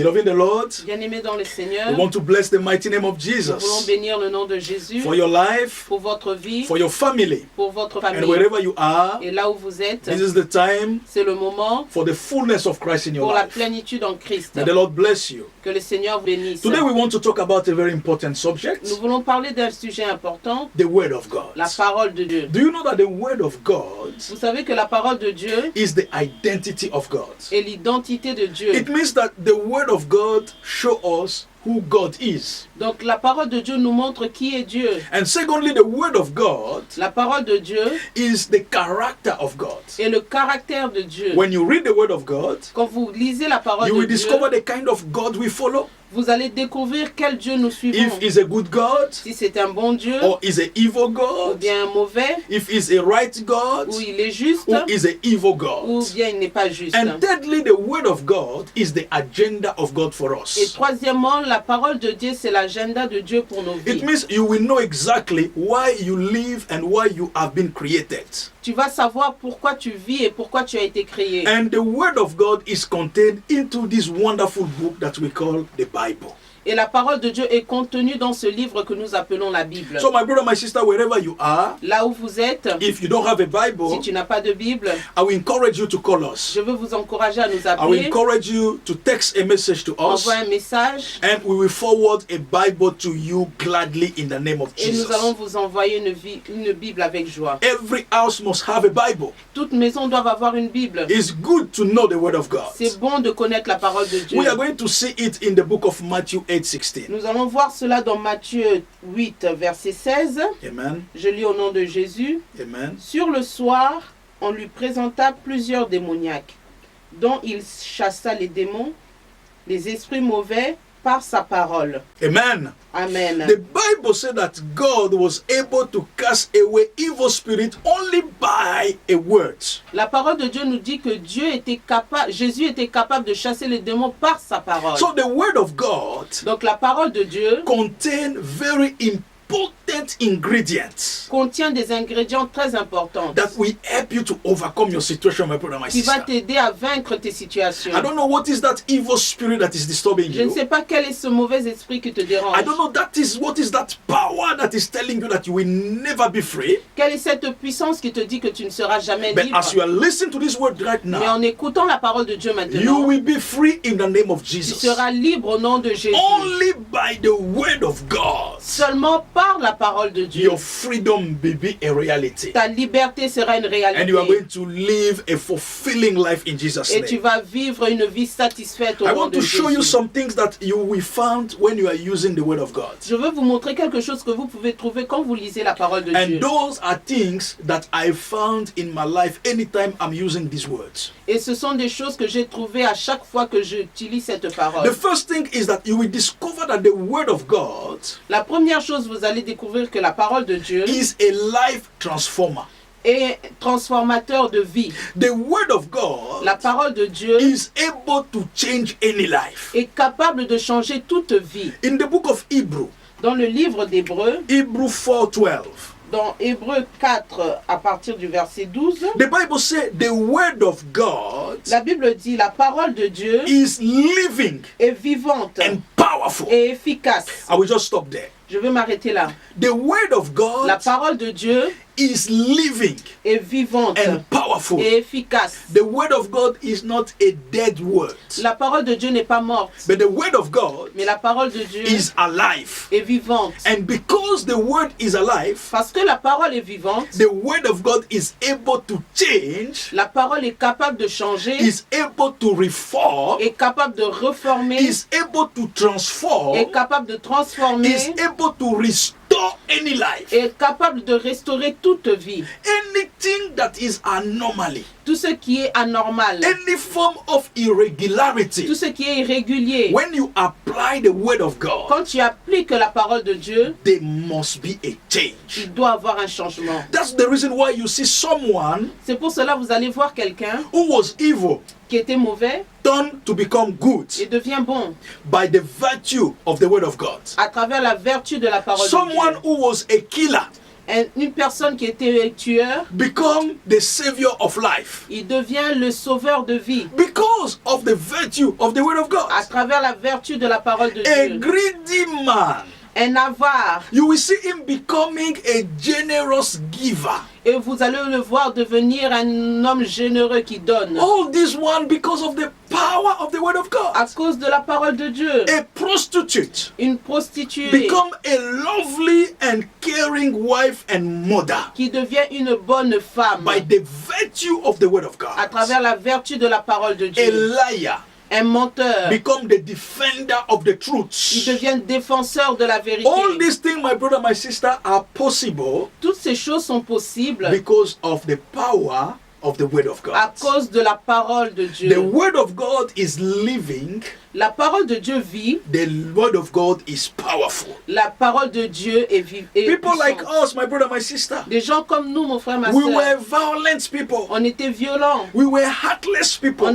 Beloved in the Lord, Bien-aimés dans le Seigneur, we want to bless the mighty name of nous voulons Jesus bénir le nom de Jésus for your life, pour votre vie, for your family, pour votre and famille. wherever you are. Et là où vous êtes, This is the time c'est le moment for the fullness of Christ in your pour la life. plénitude en Christ. May the Lord bless you. Que le Seigneur vous bénisse. Today we want to talk about a very important subject, Nous voulons parler d'un sujet important, the Word of God. la parole de Dieu. Do you know that the Word of God Vous savez que la parole de Dieu is the identity of God? est l'identité de Dieu. It means that the Word of God shows us who God is. Donc la parole de Dieu nous montre qui est Dieu. And secondly, the Word of God La parole de Dieu is the character of God. est le caractère de Dieu. When you read the Word of God, Quand vous lisez la parole you de will Dieu, discover the kind of God we follow. vous allez découvrir quel Dieu nous suivons. If he's a good God, Si c'est un bon Dieu, or is a evil ou God, bien un mauvais, if he's a right God, ou il est juste, or is a evil ou God. bien il n'est pas juste. And thirdly, the Word of God is the agenda of God for Et us. troisièmement, la parole de Dieu, c'est l'agenda de Dieu pour nos It vies. means you will know exactly why you live and why you have been created. Tu vas savoir pourquoi tu vis et pourquoi tu as été créé. And the Word of God is contained into this wonderful book that we call the Bible. Et la parole de Dieu est contenue dans ce livre que nous appelons la Bible. So my brother, my sister, wherever you are, Là où vous êtes, if you don't have a si Bible, tu n'as pas de Bible, I will encourage you to call us. je veux vous encourager à nous I will appeler. encourage you to text a message to us, Envoie un message and we will forward a Bible to you gladly in the name of et nous allons Jesus. vous envoyer une Bible avec joie. Every house must have a Bible. Toute maison doit avoir une Bible. It's good to know the Word of God. C'est bon de connaître la parole de Dieu. We are going to see it in the book of Matthew 8:16. Nous allons voir cela dans Matthieu 8, verset 16. Amen. Je lis au nom de Jésus. Amen. Sur le soir, on lui présenta plusieurs démoniaques, dont il chassa les démons, les esprits mauvais, par sa parole. Amen. Amen. The Bible said that God was able to cast away evil spirit only by a word. La parole de Dieu nous dit que Jésus était capable de chasser les démons par sa parole. So the Word of God Donc la parole de Dieu contains very important ingredients contient des ingrédients très importants that will help you to overcome your situation, my brother, my qui va sister. t'aider à vaincre tes situations. I don't know what is that evil spirit that is disturbing Je ne you. sais pas quel est ce mauvais esprit qui te dérange. I don't know what is that power that is telling you that you will never be free. Quelle est cette puissance qui te dit que tu ne seras jamais But libre? as you are listening to this word right Mais now, en écoutant la parole de Dieu you maintenant, will be free in the name of tu Jesus. seras libre au nom de Jésus. Only by the word of God, Seulement par la parole de Dieu. your freedom will be a reality. Ta liberté sera une And you are réalité. going to live a fulfilling life in Jesus' Et tu name. vas vivre une vie satisfaite au I nom want de to show you Jésus. some things that you will find when you are using the word of God. Je veux vous montrer quelque chose que vous pouvez trouver quand vous lisez la parole de And Dieu. those are things that I found in my life anytime I'm using these words. Et ce sont des choses que j'ai trouvées à chaque fois que j'utilise cette The parole. first thing is that you will discover that the word of God La première chose, vous allez découvrir que la parole de Dieu is a life transformer. est transformateur de vie. The word of God La parole de Dieu is able to change any life. est capable de changer toute vie. In the book of Hebrew, Dans le livre d'Hébreux, Hebrew 4:12, dans Hébreux 4, à partir du verset 12, the Bible says the word of God la Bible dit la parole de Dieu is living est vivante and powerful. et efficace. I will just stop there. Je vais m'arrêter là. The word of God La parole de Dieu is living est vivante and powerful. et efficace. The word of God is not a dead word, La parole de Dieu n'est pas morte, but the word of God mais la parole de Dieu is alive. est vivante. And because the word is alive, Parce que la parole est vivante, the word of God is able to change, la parole est capable de changer, is able to reform, est capable de reformer, is able to transform, est capable de transformer, is able to restore any life. est capable de restaurer toute vie. Anything that is anomaly, Tout ce qui est anormal, any form of irregularity, tout ce qui est irrégulier. when you apply the word of God, Quand tu appliques la parole de Dieu, there must be a change. il doit avoir un changement. That's the reason why you see someone C'est pour cela que vous allez voir quelqu'un who was evil qui était mauvais turn to become good et devient bon by the virtue of the word of God. à travers la vertu de la parole de Someone Dieu. who was a killer Une personne qui était tueur, become the savior of life il devient le sauveur de vie because of the virtue of the word of God. à travers la vertu de la parole de A Dieu. greedy man, Un avare, you will see him becoming a generous giver. et vous allez le voir devenir un homme généreux qui donne. All this one because of the power of the word of À God. cause de la parole de Dieu, A prostitute une prostituée become a lovely and caring wife and mother qui devient une bonne femme by the virtue of the word of à God. travers la vertu de la parole de A Dieu. liar Un menteur, become the defender of the il truth. devient défenseur de la vérité. All these things, my brother, my sister, are possible Toutes ces choses sont possibles because of the power of the word of à God. cause de la parole de The Dieu. word of God is living. La parole de Dieu vit, The word of God is powerful. la parole de Dieu est vive. People like us, my brother, my sister, Des gens comme nous, mon frère, ma we were soeur, violent people. on était violents, We were heartless people.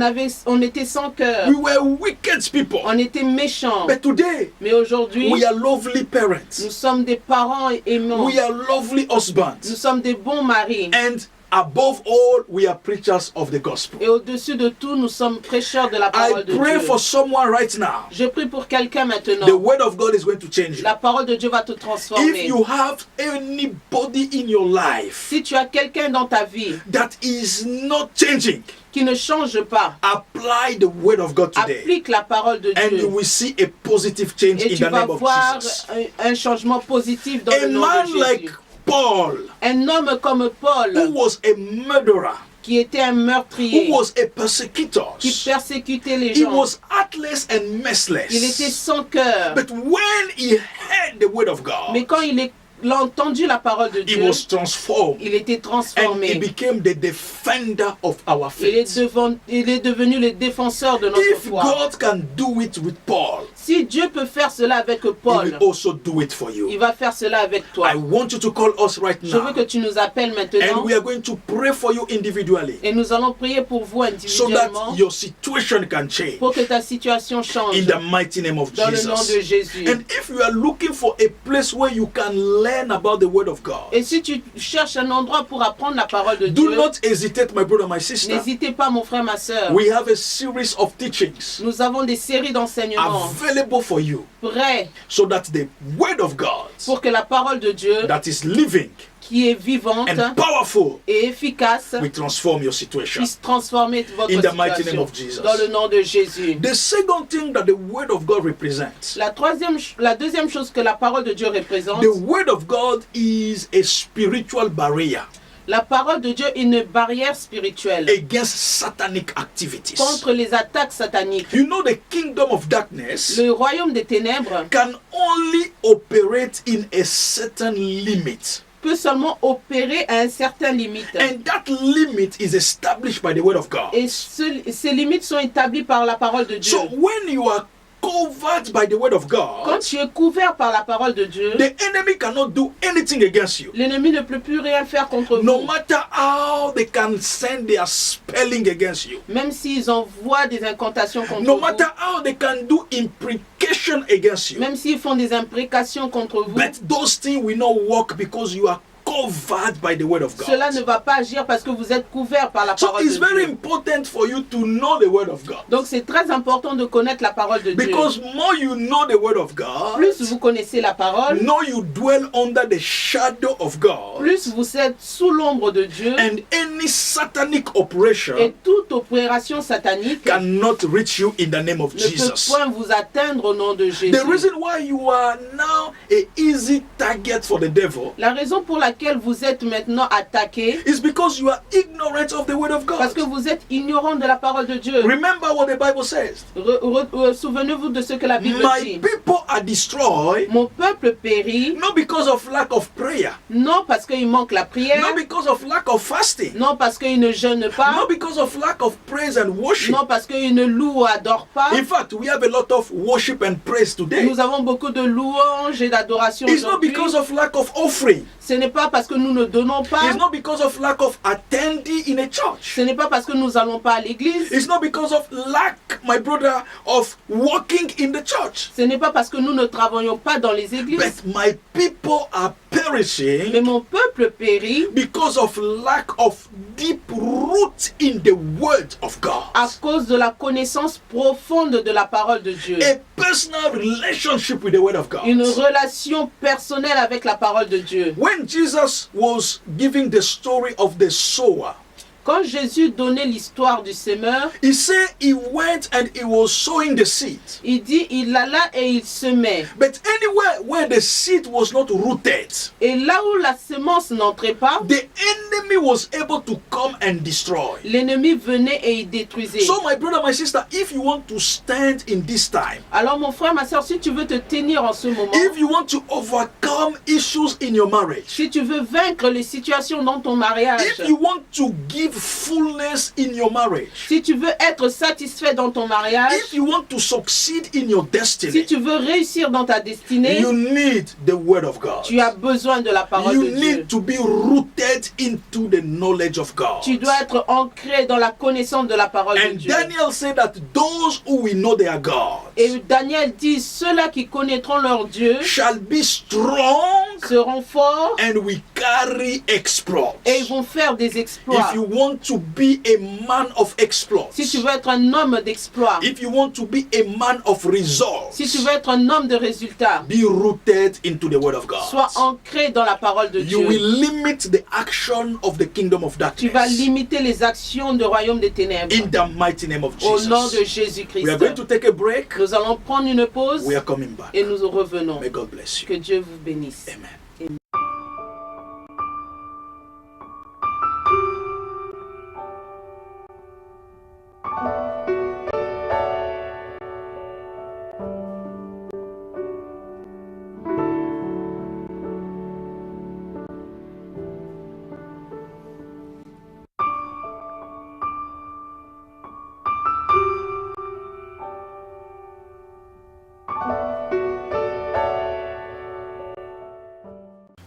on était sans cœur, We were wicked people. on était méchants. But today, Mais aujourd'hui, we are lovely parents. nous sommes des parents aimants. We are lovely Nous husbands. sommes des bons maris. And above all, we are preachers of the gospel. Et au-dessus de tout, nous sommes prêcheurs de la I parole de pray Dieu. for someone right now. Je prie pour quelqu'un maintenant. The word of God is going to change you. La parole de Dieu va te If transformer. you have anybody in your life Si tu as quelqu'un dans ta vie that is not changing, qui ne change pas, apply the word of God today. applique la parole de And you Dieu. will see a positive change Et in tu the vas name of voir Jesus. un changement positif dans A le nom man de like Jésus. Paul, Un homme comme who Paul, was a murderer, qui était un who meurtrier, was a persecutor, qui persécutait les he gens. was heartless and Il était messless. sans cœur. But when he heard the word of Mais God, quand il a entendu la parole de he Dieu, was transformed il était and he transformé. became the defender of our Il faith. est devenu le défenseur de notre If foi. God can do it with Paul, Si Dieu peut faire cela avec he Paul, will also do it for il you. va faire cela avec toi. I want you to call us right Je veux now, que tu nous appelles and maintenant we are going to pray for you individually et nous allons prier pour vous so that individuellement your situation can change pour que ta situation change in the mighty name of dans le nom de Jesus. Jésus. And if you are looking for a place where you can learn about the word of God, Et si tu cherches un endroit pour apprendre la parole de do Dieu, not hesitate, my brother, my sister. n'hésitez pas, mon frère, ma soeur. We have a series of teachings Nous avons des séries d'enseignements available for you prêts so that the word of God pour que la parole de Dieu, that is living qui est vivante and powerful et efficace, will transform your situation. puisse transformer votre In the mighty name situation of Jesus. dans le nom de Jésus. The second thing that the word of God represents, La deuxième chose que la parole de Dieu représente, the word of God is a spiritual barrier la parole de Dieu est une barrière spirituelle against satanic activities. contre les attaques sataniques. You know, the kingdom of darkness Le royaume des ténèbres can only operate in a certain limit. peut seulement opérer à un certain limite. And that limit is established by the word of God. Et ces limites sont établies par la parole de Dieu. So when you are covered by the word of Quand God, tu es couvert par la parole de Dieu, the enemy cannot do anything against you. l'ennemi ne peut plus rien faire contre No vous. matter how they can send their spelling against you. Même s'ils envoient des incantations contre No vous. matter how they can do imprecation against you. Même s'ils font des imprécations contre vous. But those things will not work because you are covered by the word of Cela ne God. va pas agir parce que vous êtes couvert par la So parole it's de very Dieu. important for you to know the word of God. Donc c'est très important de connaître la parole de Dieu. Because more you know the word of God, Plus vous connaissez la parole, more you dwell under the shadow of God, plus vous êtes sous l'ombre de Dieu and any satanic et operation toute opération satanique cannot reach you in the name of ne peut Jesus. point vous atteindre au nom de Jésus. The reason why you are now an easy target for the devil La raison pour laquelle vous êtes maintenant attaqué, is because you are ignorant of the word of parce God. que vous êtes ignorant de la parole de Dieu. Remember what the Bible says. Souvenez-vous de ce que la Bible My dit. people are destroyed Mon peuple périt, not because of lack of prayer, non parce qu'il manque la prière, not because of lack of fasting, non parce qu'il ne jeûne pas, not because of lack of praise and worship. non parce qu'il ne loue ou adore pas. In fact, we have a lot of worship and praise today. Nous avons beaucoup de louanges et d'adoration It's not aujourd'hui. because of lack of offering. Ce n'est pas parce que nous ne donnons pas. It's not because of lack of attending in a church. Ce n'est pas parce que nous n'allons pas à l'église. It's not because of lack, my brother, of working in the church. Ce n'est pas parce que nous ne travaillons pas dans les églises. But my people are perishing Mais mon peuple périt because of lack of deep root in the word of God. à cause de la connaissance profonde de la parole de Dieu. A personal relationship with the word of God. Une relation personnelle avec la parole de Dieu. When Jesus was giving the story of the sower, Quand Jésus donnait l'histoire du semeur, he said he went and he was sowing the seed. il dit il alla et il semait. But anywhere where the seed was not rooted, Et là où la semence n'entrait pas, the enemy was able to come and destroy. l'ennemi venait et il détruisait. So my brother, my sister, if you want to stand in this time, Alors mon frère, ma soeur, si tu veux te tenir en ce moment, if you want to overcome issues in your marriage, si tu veux vaincre les situations dans ton mariage, if you want to give fullness in your marriage, si tu veux être satisfait dans ton mariage, if you want to succeed in your si destiny, tu veux réussir dans ta destinée, you need the word of God. tu as besoin de la parole You de Dieu. need to be rooted into the knowledge of God. Tu dois être ancré dans la connaissance de la parole de And Dieu. Daniel said that those who will know their God Et Daniel dit, ceux-là qui connaîtront leur Dieu shall be strong seront forts and will carry exploits. et ils vont faire des exploits. If you want to be a man of exploits, Si tu veux être un homme d'exploit, if you want to be a man of results, si tu veux être un homme de résultats, be rooted into the word of God. sois ancré dans la parole de You will Dieu. limit the action of the kingdom of Tu vas darkness limiter les actions du royaume des ténèbres. in the mighty name of Au nom de Jesus. Jésus-Christ. We are going to take a break. Nous allons prendre une pause We are coming back. et nous revenons. May God bless you. Que Dieu vous bénisse. Amen.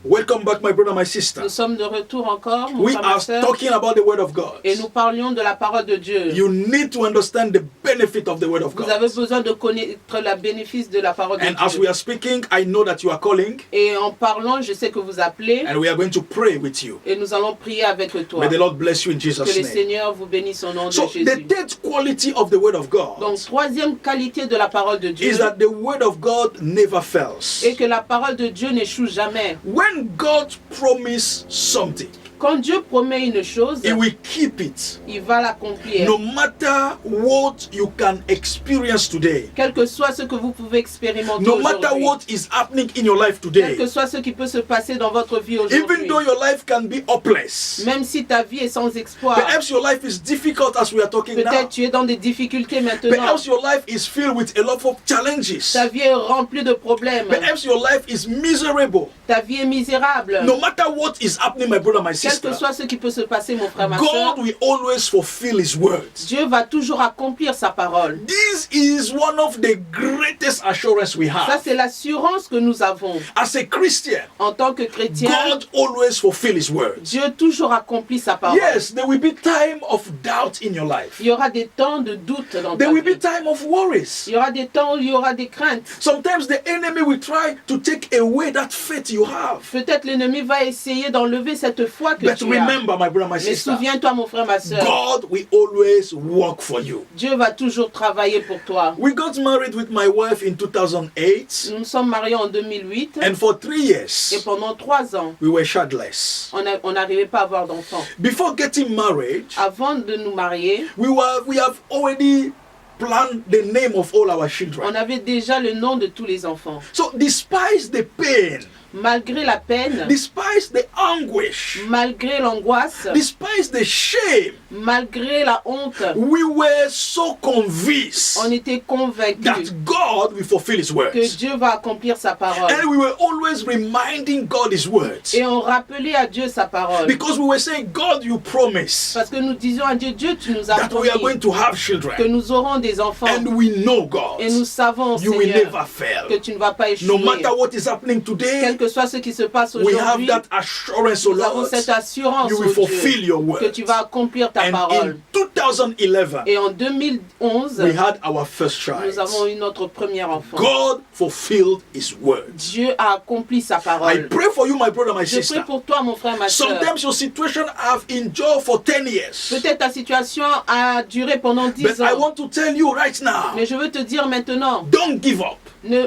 Welcome back, my brother, my sister. Nous sommes de retour encore, mon We frère, ma are sœur, talking about the word of God. et nous parlions de la parole de Dieu. You need to understand the benefit of the word of Vous avez God. besoin de connaître le bénéfice de la parole de And as we Dieu. are speaking, I know that you are calling, Et en parlant, je sais que vous appelez and we are going to pray with you. et nous allons prier avec toi. May the Lord bless you in Que le Jesus' name. Seigneur vous bénisse au nom de So, the Jésus. third quality of the word of God Donc, troisième qualité de la parole de Dieu is that the word of God never fails. est que la parole de Dieu n'échoue jamais. When God promises something, Quand Dieu promet une chose, He will keep it. il va l'accomplir. No matter what you can experience today, Quel que soit ce que vous pouvez expérimenter no matter aujourd'hui. what is happening in your life Quel today, que soit ce qui peut se passer dans votre vie even aujourd'hui. though your life can be hopeless, Même si ta vie est sans espoir. perhaps your life is difficult as we are talking now, Peut-être tu es dans des difficultés maintenant. perhaps your life is filled with a lot of challenges, Ta vie est remplie de problèmes. perhaps your life is miserable. Ta vie est misérable. No matter what is happening, my brother, my Quel sister, que soit ce qui peut se passer, mon frère, ma soeur, God will always fulfill His words. Dieu va toujours accomplir sa parole. This is one of the greatest assurance we Ça, have. c'est l'assurance que nous avons. As a Christian, En tant que chrétien, God always fulfill His words. Dieu toujours accomplit sa parole. Yes, there will be time of doubt in your life. Il y aura des temps de doute dans ta There will be vie. time of worries. Il y aura des temps où il y aura des craintes. Sometimes the enemy will try to take away that faith you have. Peut-être l'ennemi va essayer d'enlever cette foi que But tu as. remember, my brother, my Mais sister, souviens-toi, mon frère, ma soeur, God will always work for you. Dieu va toujours travailler pour toi. We got married with my wife in 2008, Nous nous sommes mariés en 2008 and for 3 et years, pendant 3 ans, we were childless. on n'arrivait pas à avoir d'enfants. Before getting married, Avant de nous marier, we have already planned the name of all our on children. avait déjà le nom de tous les enfants. So despite the pain, Malgré la peine, despite the anguish, malgré l'angoisse, despite the shame, malgré la honte, we were so convinced on était convaincus that God will fulfill His que words. Dieu va accomplir sa parole. And we were always reminding God His words. Et on rappelait à Dieu sa parole. Because we were saying, God, you promise Parce que nous disions à Dieu, Dieu, tu nous as that we are going promis to have que children. nous aurons des enfants. And we know, God, Et nous savons, you will Seigneur, never fail. que tu ne vas pas No échouer. matter what is happening Quel today, que soit ce qui se passe we have aujourd'hui, that assurance, O nous avons Lord, cette assurance, you oh will fulfill Dieu, your que words. tu vas accomplir ta And parole. in 2011, Et en 2011, we had our first child. nous avons eu notre premier enfant. God fulfilled His word. Dieu a accompli sa I parole. pray for you, my brother, my Je prie sister. pour toi, mon frère, ma soeur. Sometimes your situation have endured for 10 years. Peut-être ta situation a duré pendant 10 But I ans. want to tell you right now, Mais je veux te dire maintenant, don't give up.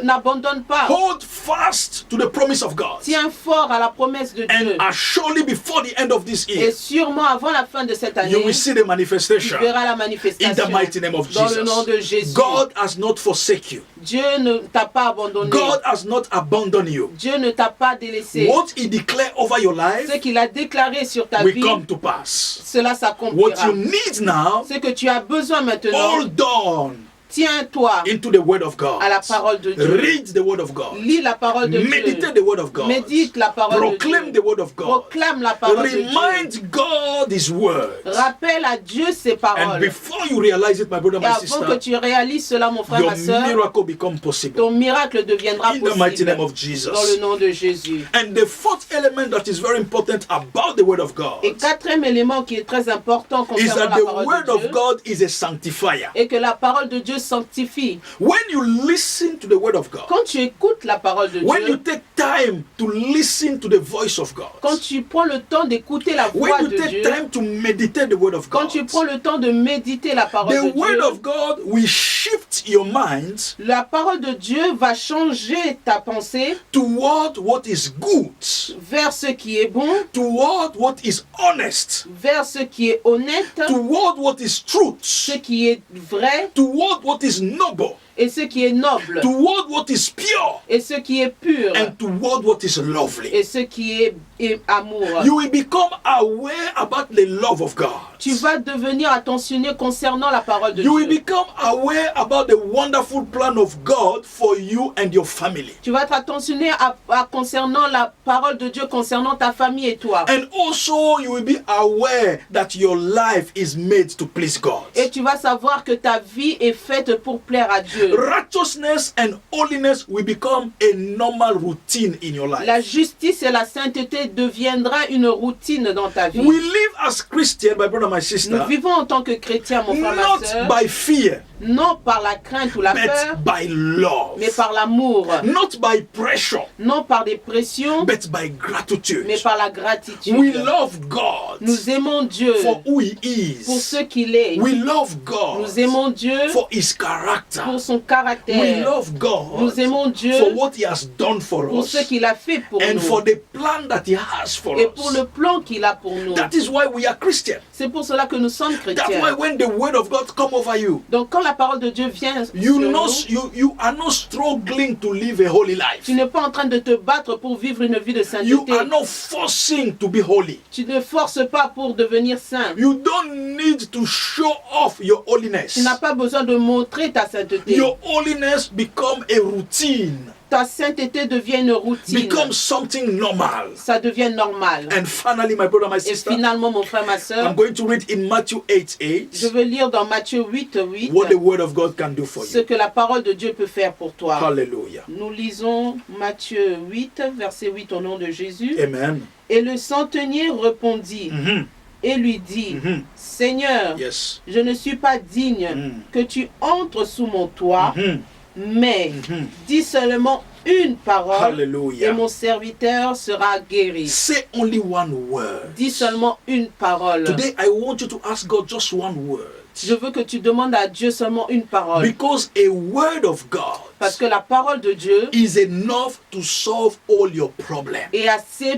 n'abandonne pas. Hold fast to the promise of God. Tiens fort à la promesse de Dieu. And surely before the end of this Et year, sûrement avant la fin de cette année, you will see the tu manifestation verras la in manifestation the mighty name of dans le nom de Jesus. Jésus. God has not forsaken you. Dieu ne t'a pas abandonné. God has not abandoned you. Dieu ne t'a pas délaissé. What He declared over your Ce life qu'il a déclaré sur ta will vie, come to pass. cela What s'accomplira. you need now, Ce que tu as besoin maintenant, hold on tiens-toi into the word of God. à la parole de Dieu. Read the word of God. Lis la parole de Dieu. Meditate the word of God. Médite la parole Proclaim de the Dieu. word of God. Proclame la parole de Dieu. Remind God His word. Rappelle à Dieu ses And paroles. before you realize it, my brother, Et my avant que sister, tu réalises cela, mon frère, your ma soeur, miracle become possible. ton miracle deviendra In the mighty possible name of dans Jesus. le nom de Jésus. And the fourth element that is very important about the word of God Et quatrième élément qui est très important is concernant that la the parole word de of Dieu God is a sanctifier. est que la parole de Dieu sanctifie. When you listen to the word of God, Quand tu écoutes la parole de when you Dieu, take time to listen to the voice of God, quand tu prends le temps d'écouter la voix when you de take Dieu, time to meditate the word of quand God, tu prends le temps de méditer la parole the de word Dieu, of God will shift your mind la parole de Dieu va changer ta pensée toward what is good, vers ce qui est bon, toward what is honest, vers ce qui est honnête, toward what is truth, ce qui est vrai toward what is noble, et ce qui est noble toward what is pure, et ce qui est pur and toward what is lovely. et ce qui est amour. You will become aware about the love of God. Tu vas devenir attentionné concernant la parole de You will Dieu. become aware about the wonderful plan of God for you and your family. Tu vas être attentionné concernant la parole de Dieu, concernant ta famille et toi. And also you will be aware that your life is made to please God. Et tu vas savoir que ta vie est faite pour plaire à Dieu. Righteousness and holiness will become a normal routine in your life. La justice et la sainteté deviendra une routine dans ta vie. We live as Christians, my brother, my Nous sister, vivons en tant que chrétiens, mon frère, ma not soeur, by fear, non par la crainte ou la peur, but by love. mais par l'amour. Not by pressure, Non par des pressions, but by gratitude. mais par la gratitude. We love God Nous aimons Dieu for who He pour is. ce qu'il est. We love God Nous aimons Dieu for His character. pour son We caractère. love God Nous aimons Dieu for what He has done for pour us ce qu'il a fait pour and for nous the plan that He has for et pour us. le plan qu'il a pour nous. That is why we are Christians. C'est pour cela que nous sommes That's why chrétiens. when the word of God come over you, Donc quand la parole de Dieu vient sur you nous, are not struggling to live a holy life. tu n'es pas en train de te battre pour vivre une vie de You sainteté. are not forcing to be holy. Tu ne forces pas pour devenir saint. You don't need to show off your holiness. Tu n'as pas besoin de montrer ta sainteté. Your holiness become a routine, Ta sainteté devient une routine. become something normal. Ça devient normal. And finally, my brother, my Et sister, finalement, mon frère, ma I'm soeur, going to read in Matthew 8:8 je veux lire dans Matthieu 8:8 what the word of God can do for ce you. que la parole de Dieu peut faire pour toi. Hallelujah. Nous lisons Matthieu 8, verset 8 au nom de Jésus. Amen. Et le centenier répondit Mhm. et lui dit, Mhm. Seigneur, Yes. je ne suis pas digne que tu entres sous mon toit, Mhm. mais Mhm. dis seulement une parole et Hallelujah. mon serviteur sera guéri. Say only one word. Dis seulement une parole. Today, I want you to ask God just one word. Je veux que tu demandes à Dieu seulement une parole. Because a word of God Parce que la parole de Dieu is enough to solve all your problems. est assez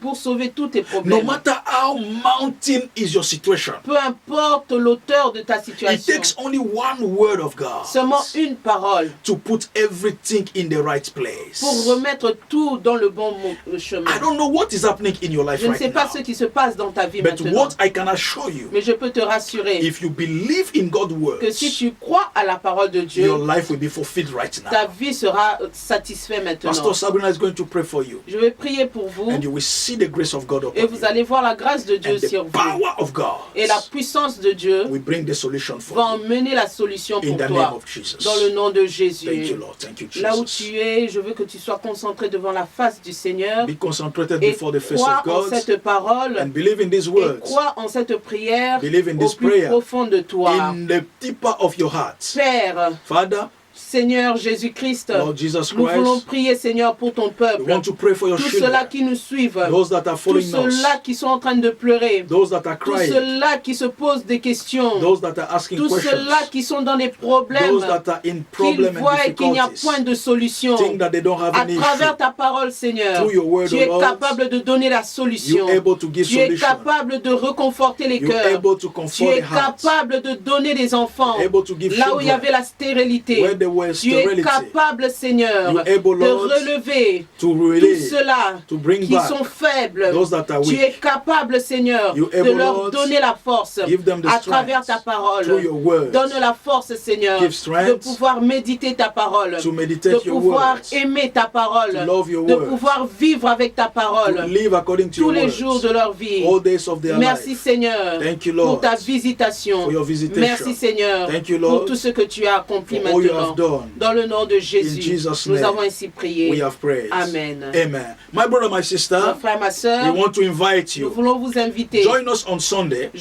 pour sauver tous tes No problèmes. matter how mountain is your situation, Peu importe l'auteur de ta it situation. takes only one word of God Seulement une parole to put everything in the right place. pour remettre tout dans le bon chemin. I don't know what is happening in your life Je ne sais right pas now, ce qui se passe dans ta vie but maintenant. what I can assure you, Mais je peux te rassurer if you believe in God's que si words, tu crois à la parole de Dieu, your life will be fulfilled right ta now. vie sera satisfaite maintenant. Pastor Sabrina is going to pray for you, Je vais prier pour vous and you will see see the grace of God Et upon vous you. allez voir la grâce de Dieu And sur the vous. power of God Et la puissance de Dieu will bring the solution va for you. emmener la solution In pour the name toi. of Jesus. Dans le nom de Thank Jésus. you, Lord. Thank you, Là où Jesus. tu es, je veux que tu sois concentré devant la face du Seigneur. Be concentrated Et before the face crois of en God cette parole. and believe in these Et words. crois en cette prière Believe in au this plus prayer profond de toi. in the deeper of your heart. Père, Father, Seigneur Jésus-Christ, Lord Jesus nous voulons Christ, prier, Seigneur, pour ton we peuple. want to pray for your Tous ceux-là children, qui nous suivent, those that are tous following us, ceux-là qui sont en train de pleurer, those that are tous crying, ceux-là qui se posent des questions, those that are asking tous ceux-là questions, qui sont dans des problèmes, those that are in qu'ils problem and voient et qu'il n'y a point difficulties, de solution. think that they don't have À an issue. travers ta parole, Seigneur, Through your word, tu O es Lord, capable de donner la solution. you're able to give Tu es solution. capable de reconforter les You're cœurs. able to Tu comfort es the hearts. capable de donner des enfants Able to give là où il y children avait la stérilité. where there was Tu es sterility. capable, Seigneur, You're able, de Lord, relever to tous release, ceux-là to bring qui back sont faibles. those that are Tu weak. es capable, Seigneur, You're de able, leur Lord, donner la force give them the à travers ta strength parole. through your words. Donne la force, Seigneur, Give strength de pouvoir méditer ta parole, to de meditate your pouvoir words, aimer ta parole, to love your de words, pouvoir vivre avec ta to parole live according to tous your les words, jours de leur vie. all days of their Merci, life. Seigneur, Thank you, pour Lord, ta visitation. for your visitation. Merci, Seigneur, Thank you, pour Lord, tout ce que tu as accompli for all you maintenant. have done. Dans le nom de Jésus, Jesus' nous name, avons ainsi prié. We have prayed. Amen. Amen. My brother, my Mon sister, frère, ma we soeur, want to invite nous you. voulons vous inviter. Join us on Sunday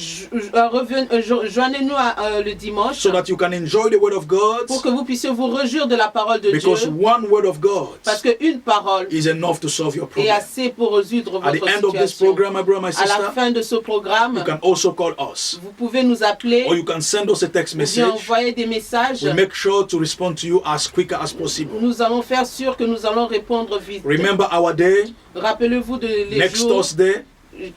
Joignez-nous le dimanche so that you can enjoy the word of God, pour que vous puissiez vous réjouir de la parole de because Dieu. one word of God Parce qu'une parole is enough to solve your est problem. assez pour résoudre At the votre end of this situation. program, my brother, my À la sister, fin de ce you programme, can also call us, vous pouvez nous appeler or you can send us a text ou bien message. envoyer des messages. We make sure to respond to you as quicker as possible. Nous allons faire sûr que nous allons répondre vite. Remember our day, Rappelez-vous de les next jours, Thursday,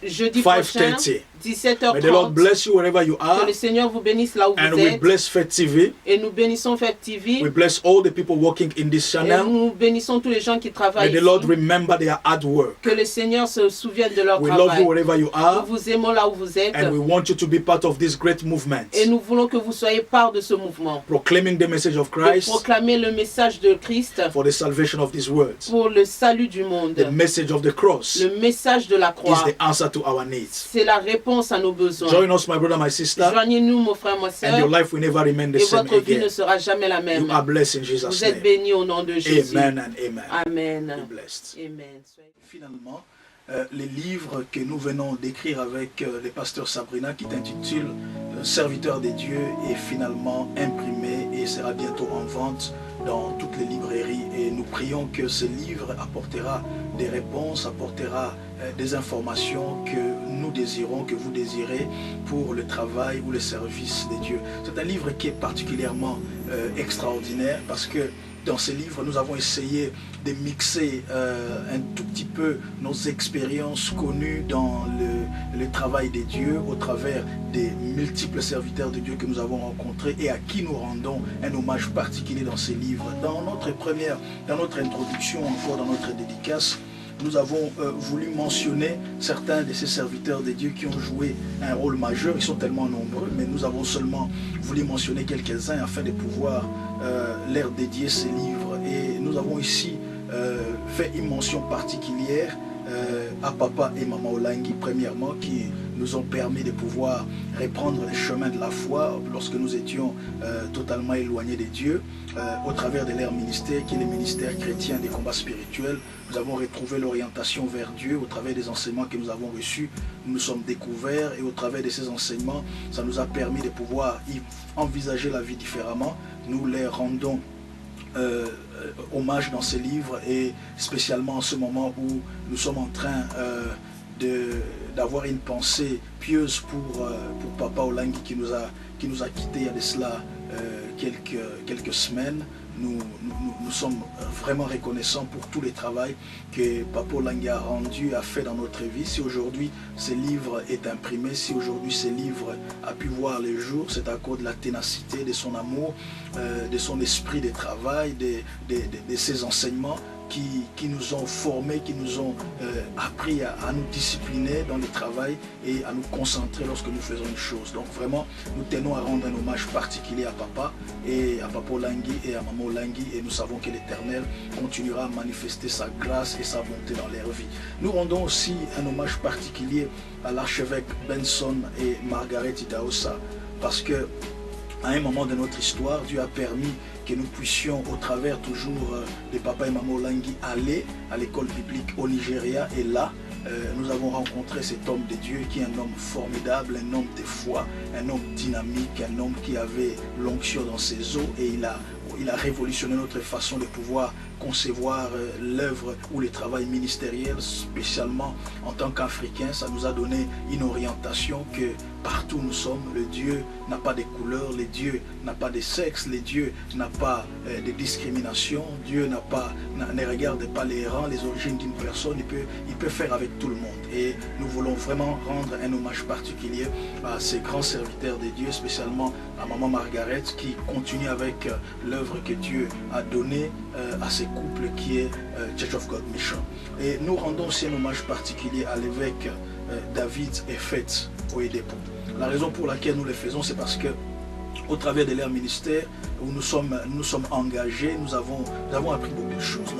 jeudi prochain, 5:30. 17h30. May the Lord bless you wherever you Que are, le Seigneur vous bénisse là où and vous we êtes. bless Faith TV. Et nous bénissons Fête TV. We bless all the people working in this Et channel. nous bénissons tous les gens qui May travaillent the Lord ici. remember their hard work. Que le Seigneur se souvienne de leur We love you travail. wherever you Nous are, vous aimons là où vous êtes. and we want you to be part of this great movement, Et nous voulons que vous soyez part de ce mouvement. proclaiming the message of De Christ proclamer le message de Christ for the salvation of this world. pour le salut du monde. The message of the cross Le message de la is croix. the answer to our needs. C'est la réponse à nos besoins. Join us, my brother, my sister, Joignez-nous, mon frère, ma and your soeur. life will never remain the Et same votre vie ne again. sera jamais la You même. are blessed in Jesus' Vous êtes name. bénis au nom de Jésus. Amen and amen. Amen. Be blessed. Amen. Finalement, les livres que nous venons d'écrire avec le pasteur Sabrina, qui s'intitule Serviteur des dieux, est finalement imprimé et sera bientôt en vente dans toutes les librairies. Et nous prions que ce livre apportera des réponses, apportera des informations que nous désirons, que vous désirez pour le travail ou le service des dieux. C'est un livre qui est particulièrement extraordinaire parce que dans ce livre, nous avons essayé de mixer un tout petit peu nos expériences connues dans le travail des dieux au travers des multiples serviteurs de Dieu que nous avons rencontrés et à qui nous rendons un hommage particulier dans ces livres. Dans notre introduction, encore dans notre dédicace, nous avons voulu mentionner certains de ces serviteurs de Dieu qui ont joué un rôle majeur. Ils sont tellement nombreux, mais nous avons seulement voulu mentionner quelques-uns afin de pouvoir leur dédier ces livres. Et nous avons ici fait une mention particulière à papa et maman Olangi, premièrement, qui nous ont permis de pouvoir reprendre le chemin de la foi lorsque nous étions totalement éloignés de Dieu, au travers de leur ministère, qui est le ministère chrétien des combats spirituels. Nous avons retrouvé l'orientation vers Dieu au travers des enseignements que nous avons reçus. Nous nous sommes découverts et au travers de ces enseignements, ça nous a permis de pouvoir envisager la vie différemment. Nous les rendons hommage dans ces livres, et spécialement en ce moment où nous sommes en train d'avoir une pensée pieuse pour papa Olangi qui nous a quittés il y a de cela quelques semaines. Nous sommes vraiment reconnaissants pour tout le travail que Papa Olangi a rendu, a fait dans notre vie. Si aujourd'hui ce livre est imprimé, si aujourd'hui ce livre a pu voir le jour, c'est à cause de la ténacité, de son amour, de son esprit de travail, de ses enseignements. qui nous ont formés, qui nous ont appris à nous discipliner dans le travail et à nous concentrer lorsque nous faisons une chose. Donc vraiment, nous tenons à rendre un hommage particulier à papa et à papa Olangi et à maman Olangi, et nous savons que l'Éternel continuera à manifester sa grâce et sa bonté dans leur vie. Nous rendons aussi un hommage particulier à l'archevêque Benson et Margaret Idaosa, parce que à un moment de notre histoire, Dieu a permis que nous puissions, au travers toujours de papa et maman Olangi, aller à l'école biblique au Nigeria. Et là, nous avons rencontré cet homme de Dieu qui est un homme formidable, un homme de foi, un homme dynamique, un homme qui avait l'onction dans ses os, et il a révolutionné notre façon de pouvoir concevoir l'œuvre ou le travail ministériel, spécialement en tant qu'Africains. Ça nous a donné une orientation que partout où nous sommes, le Dieu n'a pas de couleur, le Dieu n'a pas de sexe, le Dieu n'a pas de discrimination, Dieu ne regarde pas les rangs, les origines d'une personne, il peut faire avec tout le monde. Et nous voulons vraiment rendre un hommage particulier à ces grands serviteurs de Dieu, spécialement à maman Margaret, qui continue avec l'œuvre que Dieu a donnée à ces couples qui est Church of God Mission. Et nous rendons aussi un hommage particulier à l'évêque David Efet Oyedepo. La raison pour laquelle nous le faisons, c'est parce que au travers de leur ministère où nous sommes engagés, nous avons appris beaucoup de choses.